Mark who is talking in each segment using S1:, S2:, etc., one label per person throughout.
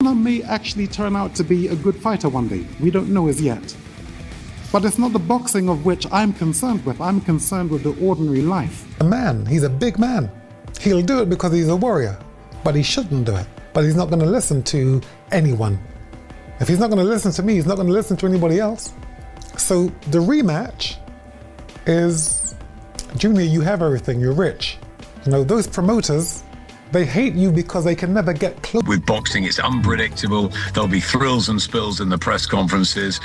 S1: Conor may actually turn out to be a good fighter one day. We don't know as yet. But it's not the boxing of which I'm concerned with. I'm concerned with the ordinary life.
S2: A man, he's a big man. He'll do it because he's a warrior, but he shouldn't do it. But he's not going to listen to anyone. If he's not going to listen to me, he's not going to listen to anybody else. So the rematch is, Junior, you have everything, you're rich. You know, those promoters, they hate you because they can never get close.
S3: With boxing, it's unpredictable. There'll be thrills and spills in the press conferences.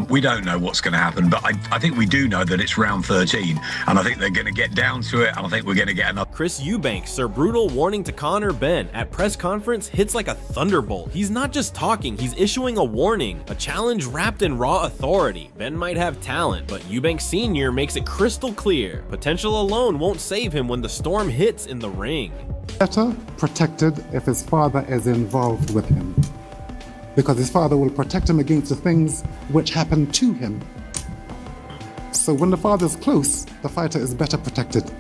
S3: We don't know what's going to happen, but I think we do know that it's round 13, and I think they're going to get down to it, and I think we're going to get another.
S4: Chris Eubank, Sir Brutal warning to Conor Benn at press conference hits like a thunderbolt. He's not just talking, he's issuing a warning, a challenge wrapped in raw authority. Benn might have talent, but Eubank Sr. makes it crystal clear. Potential alone won't save him when the storm hits in the ring.
S1: Better protected if his father is involved with him, because his father will protect him against the things which happen to him. So when the father's close, the fighter is better protected.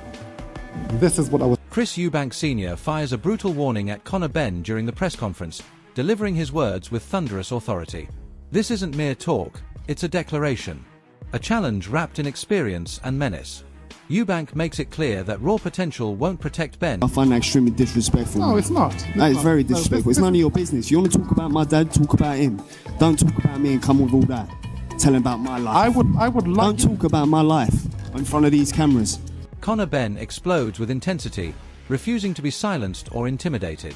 S1: This is what I was.
S5: Chris Eubank Sr. fires a brutal warning at Conor Benn during the press conference, delivering his words with thunderous authority. This isn't mere talk, it's a declaration. A challenge wrapped in experience and menace. Eubank makes it clear that raw potential won't protect Benn.
S6: I find that extremely disrespectful.
S1: No, it's not.
S6: That is very disrespectful. It's none of your business. You want to talk about my dad, talk about him. Don't talk about me and come with all that. Tell him about my life.
S1: I would like.
S6: Don't talk about my life in front of these cameras.
S5: Conor Benn explodes with intensity, refusing to be silenced or intimidated.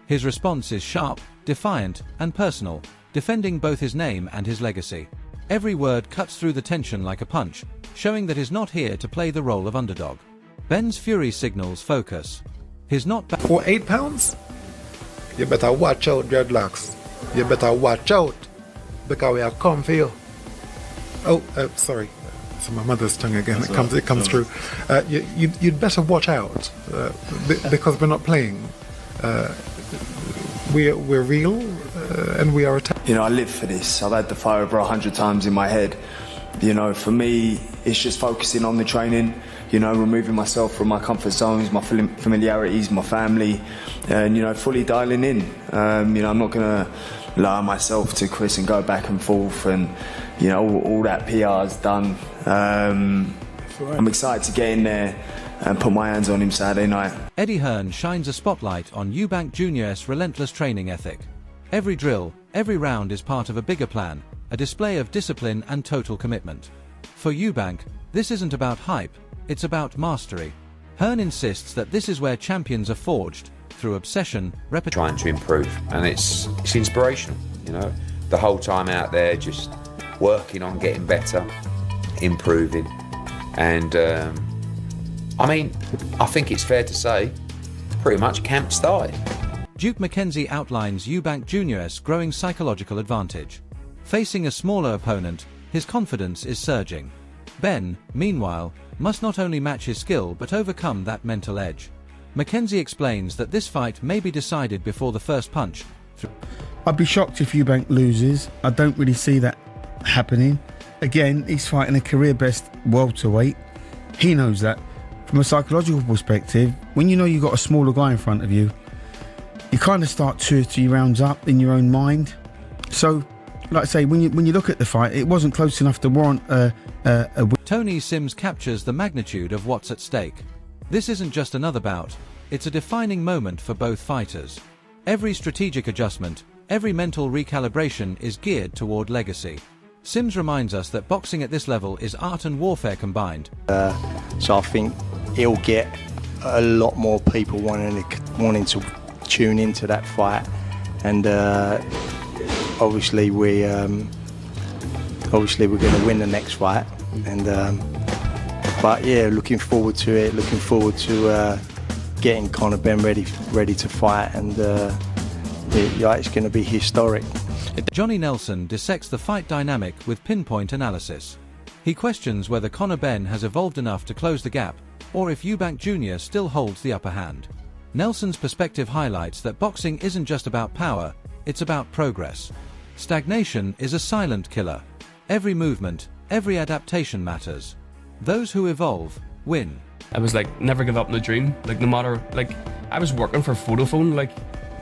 S5: His response is sharp, defiant, and personal, defending both his name and his legacy. Every word cuts through the tension like a punch, showing that he's not here to play the role of underdog. Benn's fury signals focus. He's not back.
S2: For £8? You better watch out, dreadlocks. You better watch out, because we are come for you. Oh, sorry. It's my mother's tongue again. It comes through. You'd better watch out, because we're not playing. We're real, and we are attacked.
S7: You know, I live for this. I've had the fight over 100 times in my head. You know, for me, it's just focusing on the training, you know, removing myself from my comfort zones, my familiarities, my family, and, you know, fully dialing in. You know, I'm not going to allow myself to Chris and go back and forth, and, you know, all that PR is done. I'm excited to get in there and put my hands on him Saturday night.
S5: Eddie Hearn shines a spotlight on Eubank Jr.'s relentless training ethic. Every drill, every round is part of a bigger plan, a display of discipline and total commitment. For Eubank, this isn't about hype, it's about mastery. Hearn insists that this is where champions are forged, through obsession, repetition.
S8: Trying to improve, and it's inspirational, you know, the whole time out there just working on getting better, improving, and I mean, I think it's fair to say, pretty much camp started.
S5: Duke McKenzie outlines Eubank Jr.'s growing psychological advantage. Facing a smaller opponent, his confidence is surging. Benn, meanwhile, must not only match his skill but overcome that mental edge. McKenzie explains that this fight may be decided before the first punch.
S9: I'd be shocked if Eubank loses. I don't really see that happening. Again, he's fighting a career-best welterweight. He knows that. From a psychological perspective, when you know you've got a smaller guy in front of you, you kind of start 2 or 3 rounds up in your own mind. So, like I say, when you look at the fight, it wasn't close enough to warrant a win.
S5: Tony Sims captures the magnitude of what's at stake. This isn't just another bout, it's a defining moment for both fighters. Every strategic adjustment, every mental recalibration is geared toward legacy. Sims reminds us that boxing at this level is art and warfare combined.
S10: So I think it'll get a lot more people wanting to tune into that fight, and obviously we're going to win the next fight, and but yeah, looking forward to it. Looking forward to getting Conor Benn ready to fight, and it's going to be historic.
S5: Johnny Nelson dissects the fight dynamic with pinpoint analysis. He questions whether Conor Benn has evolved enough to close the gap, or if Eubank Jr. still holds the upper hand. Nelson's perspective highlights that boxing isn't just about power, it's about progress. Stagnation is a silent killer. Every movement, every adaptation matters. Those who evolve, win.
S11: I was like, never give up on the dream. Like, no matter, like, I was working for Vodafone, like,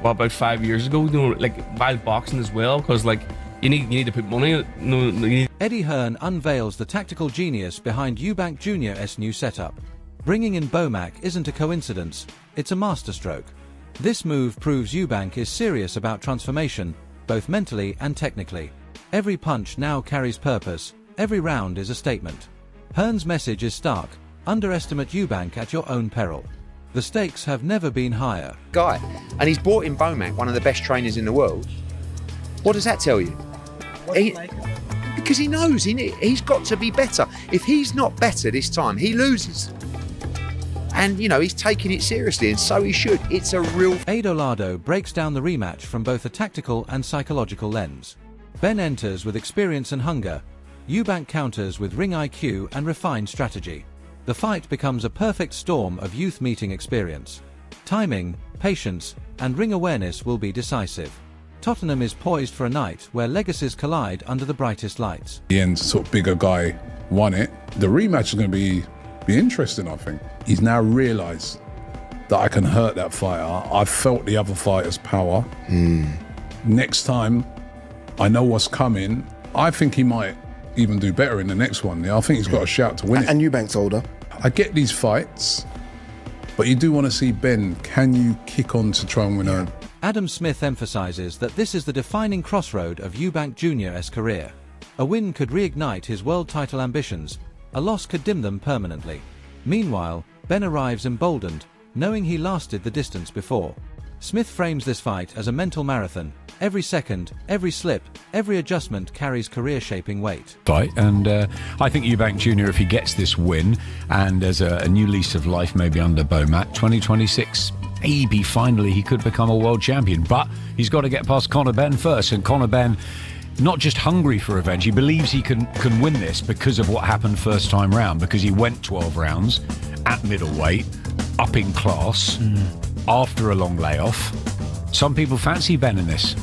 S11: about 5 years ago, like while boxing as well, because like you need to put money.
S5: Eddie Hearn unveils the tactical genius behind Eubank Jr.'s new setup. Bringing in Bomac isn't a coincidence, it's a masterstroke. This move proves Eubank is serious about transformation, both mentally and technically. Every punch now carries purpose, every round is a statement. Hearn's message is stark: underestimate Eubank at your own peril. The stakes have never been higher.
S8: Guy, and he's brought in Bomac, one of the best trainers in the world. What does that tell you? Because he knows he's got to be better. If he's not better this time, he loses. And, he's taking it seriously, and so he should. It's a real...
S5: Adolado breaks down the rematch from both a tactical and psychological lens. Ben enters with experience and hunger. Eubank counters with ring IQ and refined strategy. The fight becomes a perfect storm of youth meeting experience. Timing, patience, and ring awareness will be decisive. Tottenham is poised for a night where legacies collide under the brightest lights.
S12: The end sort of bigger guy won it. The rematch is going to be interesting, I think. He's now realised that I can hurt that fighter. I've felt the other fighter's power. Next time, I know what's coming. I think he might even do better in the next one. I think he's got a shout to win it.
S13: And Eubank's older.
S12: I get these fights, but you do want to see Ben, can you kick on to try and win a...
S5: Adam Smith emphasises that this is the defining crossroad of Eubank Jr.'s career. A win could reignite his world title ambitions, a loss could dim them permanently. Meanwhile, Ben arrives emboldened, knowing he lasted the distance before. Smith frames this fight as a mental marathon. Every second, every slip, every adjustment carries career-shaping weight.
S14: And I think Eubank Jr., if he gets this win, and there's a new lease of life maybe under Bomac, 2026, maybe finally he could become a world champion. But he's got to get past Conor Benn first, and Conor Benn, not just hungry for revenge, he believes he can win this because of what happened first time round, because he went 12 rounds at middleweight, up in class, after a long layoff. Some people fancy Ben in this.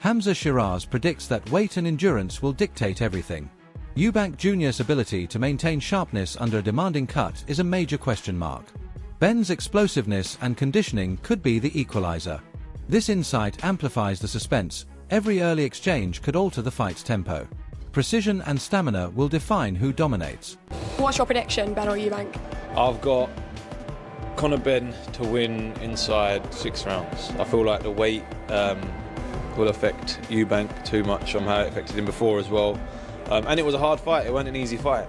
S5: Hamza Shiraz predicts that weight and endurance will dictate everything. Eubank Jr.'s ability to maintain sharpness under a demanding cut is a major question mark. Ben's explosiveness and conditioning could be the equalizer. This insight amplifies the suspense. Every early exchange could alter the fight's tempo. Precision and stamina will define who dominates.
S15: What's your prediction, Ben or Eubank?
S16: I've got Conor Benn to win inside 6 rounds. I feel like the weight will affect Eubank too much from how it affected him before as well. And it was a hard fight, it wasn't an easy fight.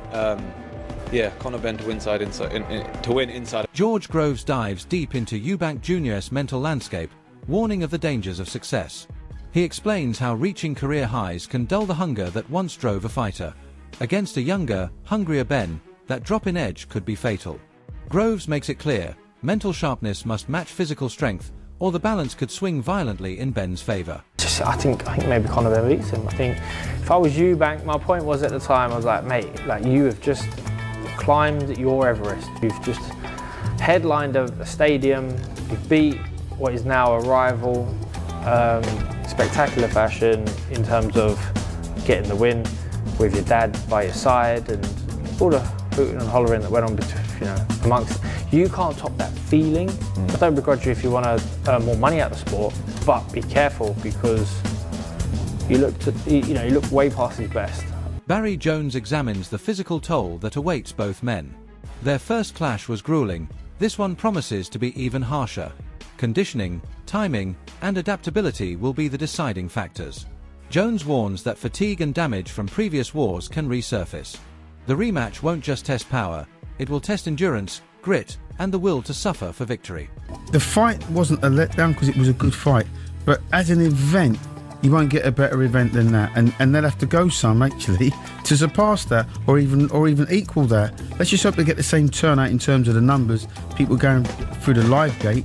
S16: Conor Benn to win inside.
S5: George Groves dives deep into Eubank Jr.'s mental landscape, warning of the dangers of success. He explains how reaching career highs can dull the hunger that once drove a fighter. Against a younger, hungrier Ben, that drop in edge could be fatal. Groves makes it clear, mental sharpness must match physical strength, or the balance could swing violently in Ben's favour.
S17: I think maybe Conor Benn beats him. I think if I was Eubank, my point was at the time, I was like, mate, you have just climbed your Everest. You've just headlined a stadium, you've beat what is now a rival, spectacular fashion in terms of getting the win with your dad by your side and all the hooting and hollering that went on amongst. You can't top that feeling. I don't begrudge you if you want to earn more money out of the sport, but be careful because you look way past his best.
S5: Barry Jones examines the physical toll that awaits both men. Their first clash was grueling. This one promises to be even harsher. Conditioning, timing, and adaptability will be the deciding factors. Jones warns that fatigue and damage from previous wars can resurface. The rematch won't just test power, it will test endurance, grit, and the will to suffer for victory.
S9: The fight wasn't a letdown because it was a good fight, but as an event, you won't get a better event than that, and they'll have to go some actually to surpass that or even equal that. Let's just hope they get the same turnout in terms of the numbers, people going through the live gate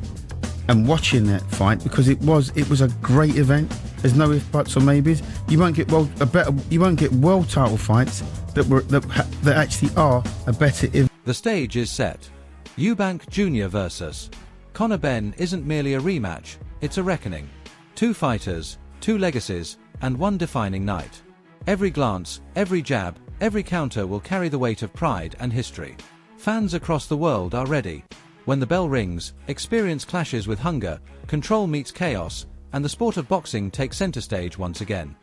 S9: and watching that fight, because it was a great event. There's no ifs, buts or maybes. You won't get world title fights that actually are a better event.
S5: The stage is set. Eubank Jr. versus Conor Benn isn't merely a rematch, it's a reckoning. 2 fighters, 2 legacies, and 1 defining night. Every glance, every jab, every counter will carry the weight of pride and history. Fans across the world are ready. When the bell rings, experience clashes with hunger, control meets chaos, and the sport of boxing takes center stage once again.